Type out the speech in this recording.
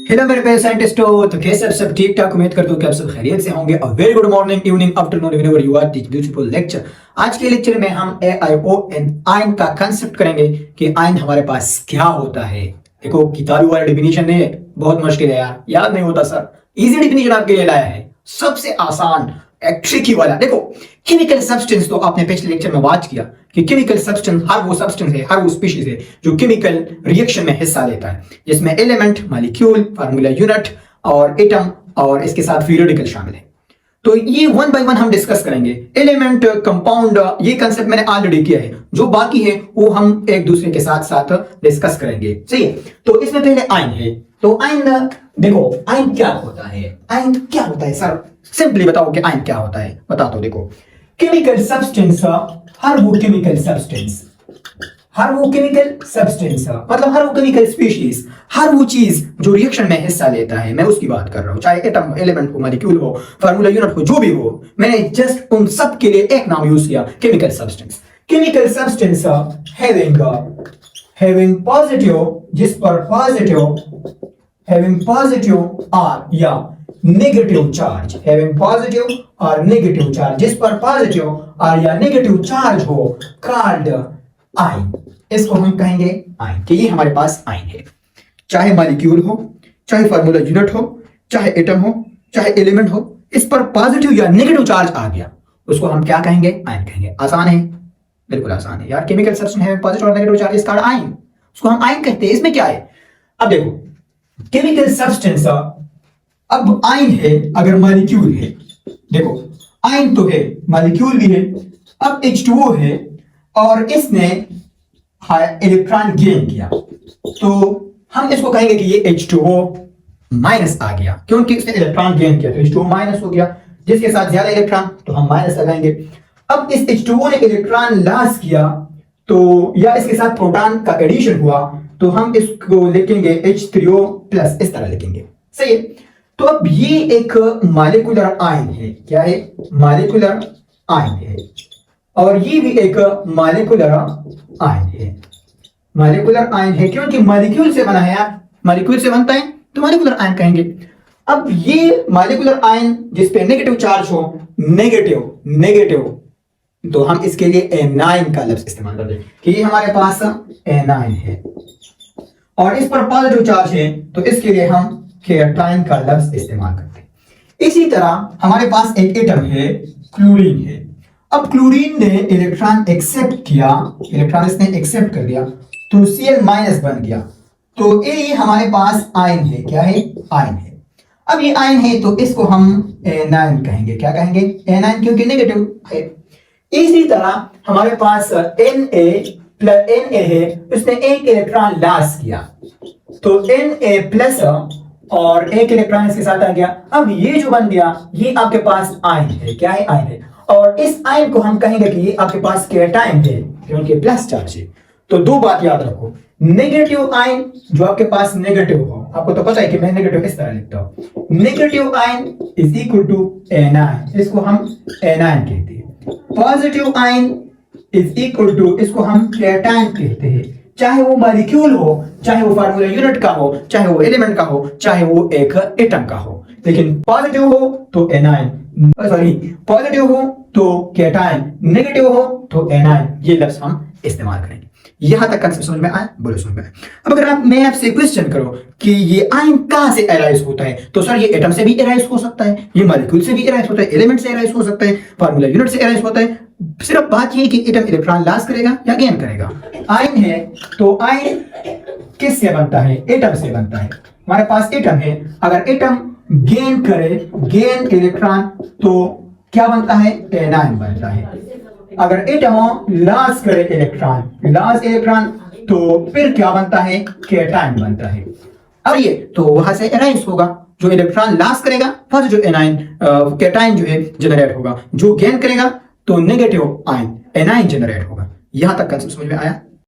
Hello मेरे प्यारे साइंटिस्टों, तो कैसे आप सब ठीक ठाक। उम्मीद करता हूँ कि आप सब खैरियत से होंगे। A very good morning, evening, afternoon, whenever you are this beautiful lecture. आज के लेक्चर में हम AION आयन का कंसेप्ट करेंगे कि आयन हमारे पास क्या होता है। देखो किताबी वाला डिफिनीशन नहीं है, बहुत मुश्किल है यार, याद नहीं होता सर। इजी डिफिनीशन आपके लिए लाया है, सबसे आसान ट्रिकी वाला। देखो केमिकल सब्सटेंस, तो आपने पिछले लेक्चर में बात किया कि केमिकल सब्सटेंस हर वो सब्सटेंस है, हर वो स्पीशीज है जो केमिकल रिएक्शन में हिस्सा लेता है, जिसमें एलिमेंट, मॉलिक्यूल, फार्मूला यूनिट और एटम और इसके साथ फ्री रेडिकल शामिल है। तो ये वन बाय वन हम डिस्कस करेंगे। एलिमेंट, कंपाउंड, ये कंसेप्ट मैंने ऑलरेडी किया है, जो बाकी है वो हम एक दूसरे के साथ साथ डिस्कस करेंगे। सही है, तो इसमें पहले आयन है। तो आयन, देखो आयन क्या होता है। आयन क्या होता है सर, सिंपली बताओ कि आयन क्या होता है। बता दो। देखो केमिकल सब्सटेंस, हर वो केमिकल सब्सटेंस, हर वो केमिकल सब्सटेंस मतलब हर वो केमिकल स्पीशीज, हर वो चीज जो रिएक्शन में हिस्सा लेता है, मैं उसकी बात कर रहा हूं। चाहे एटम, एलिमेंट हो, मॉलिक्यूल हो, फार्मूला यूनिट हो, जो भी हो, मैंने जस्ट उन सब के लिए एक नाम यूज किया, chemical substance. Chemical substance having positive, जिस पर पॉजिटिव आर या नेगेटिव चार्ज, हैविंग पॉजिटिव और नेगेटिव चार्ज, जिस पर पॉजिटिव और या नेगेटिव चार्ज हो, कॉल्ड आयन। इसको हम कहेंगे आयन, कि ये हमारे पास आयन है। चाहे मॉलिक्यूल हो, चाहे फार्मूला यूनिट हो, चाहे एटम हो, चाहे एलिमेंट हो, इस पर पॉजिटिव या नेगेटिव चार्ज आ गया, उसको हम क्या कहेंगे? आयन कहेंगे। आसान है, बिल्कुल आसान है यार। केमिकल सब्सटेंस है पॉजिटिव और नेगेटिव चार्ज कॉल्ड आयन, उसको हम आयन कहते हैं। इसमें क्या है? अब देखो केमिकल सब्सटेंस, अब आयन है अगर मॉलिक्यूल है। देखो आयन तो है, मॉलिक्यूल भी है। अब H2O है और इसने इलेक्ट्रॉन गेन किया, तो हम इसको कहेंगे कि ये H2O माइनस आ गया, क्योंकि इसने इलेक्ट्रॉन गेन किया, तो H2O माइनस हो गया। जिसके साथ ज्यादा इलेक्ट्रॉन, तो हम माइनस लगाएंगे। अब इस H2O ने इलेक्ट्रॉन लॉस किया, तो या इसके साथ प्रोटॉन का एडिशन हुआ, तो हम इसको लिखेंगे H3O प्लस, इस तरह लिखेंगे। सही है। तो अब ये एक मॉलिक्यूलर आयन है। क्या है? मॉलिक्यूलर आयन है। और ये भी एक मॉलिक्यूलर आयन है। मॉलिक्यूलर आयन है क्योंकि मॉलिक्यूल से बना है यार, मॉलिक्यूल से बनता है, तो मॉलिक्यूलर आयन कहेंगे। अब ये मॉलिक्यूलर आयन जिस पे नेगेटिव चार्ज हो, नेगेटिव, तो हम इसके लिए एनाइन का लफ्ज इस्तेमाल करते हैं कि ये हमारे पास एनाइन है। और इस पर पॉजिटिव चार्ज है, तो इसके लिए हम केटाइन का लफ्ज इस्तेमाल करते हैं। इसी तरह हमारे पास एक एटम है, क्लोरीन है। अब क्लोरीन ने इलेक्ट्रॉन एक्सेप्ट किया, इलेक्ट्रॉन इसने एक्सेप्ट कर दिया, तो Cl माइनस बन गया, तो ये हमारे पास आयन है। क्या है? आयन है। अब ये आयन है, तो इसको हम एनाइन कहेंगे। क्या कहेंगे? एनाइन, क्योंकि नेगेटिव है। इसी तरह हमारे पास Na है, उसने एक इलेक्ट्रॉन लॉस किया, तो Na प्लस और एक इलेक्ट्रॉन इसके साथ आ गया। अब ये जो बन गया, ये आपके पास आयन है। क्या है? आयन है। और इस आयन को हम कहेंगे कि ये आपके पास केटाइन है, क्योंकि प्लस चार्ज है। तो दो बात याद रखो, नेगेटिव आयन जो आपके पास नेगेटिव हो, आपको तो पता है कि मैं नेगेटिव इस तरह लिखता हूं, negative ion is equal to anion, इसको हम एनाइन कहते हैं। Positive ion is equal to, इसको हम केटाइन कहते हैं। चाहे वो मॉलिक्यूल हो, चाहे वो फार्मूला यूनिट का हो, चाहे वो एलिमेंट का हो, चाहे वो एक एटम का हो, लेकिन पॉजिटिव हो तो एनाइन, सॉरी पॉजिटिव हो तो केटाइन, नेगेटिव हो तो एनाइन, ये लफ्ज हम इस्तेमाल करेंगे। यहां तक कंसेप्ट समझ में आया? बोलो समझ में आया। अब अगर मैं आपसे क्वेश्चन करो कि ये आयन कहां से अराइज होता है, तो सर ये एटम से भी अराइज हो सकता है, ये मॉलिक्यूल से भी अराइज होता है, एलिमेंट से अराइज हो सकता है, फार्मूला यूनिट से अराइज होता है। सिर्फ बात ये कि एटम इलेक्ट्रॉन लॉस करेगा या गेन करेगा। आयन है, तो आयन किससे बनता है? एटम से बनता है। हमारे पास एटम है, अगर एटम गेन करे, गेन इलेक्ट्रॉन, तो क्या बनता है? एनाइन बनता है। अगर एटम लॉस करे इलेक्ट्रॉन, तो फिर क्या बनता है? केटाइन बनता है। अब ये तो वहां से एनाइन होगा, जो इलेक्ट्रॉन लॉस करेगा पॉजिटिव एनाइन, केटाइन जो है जनरेट होगा, जो गेन करेगा तो नेगेटिव आयन एनाइन जनरेट होगा। यहां तक कंसेप्ट समझ में आया?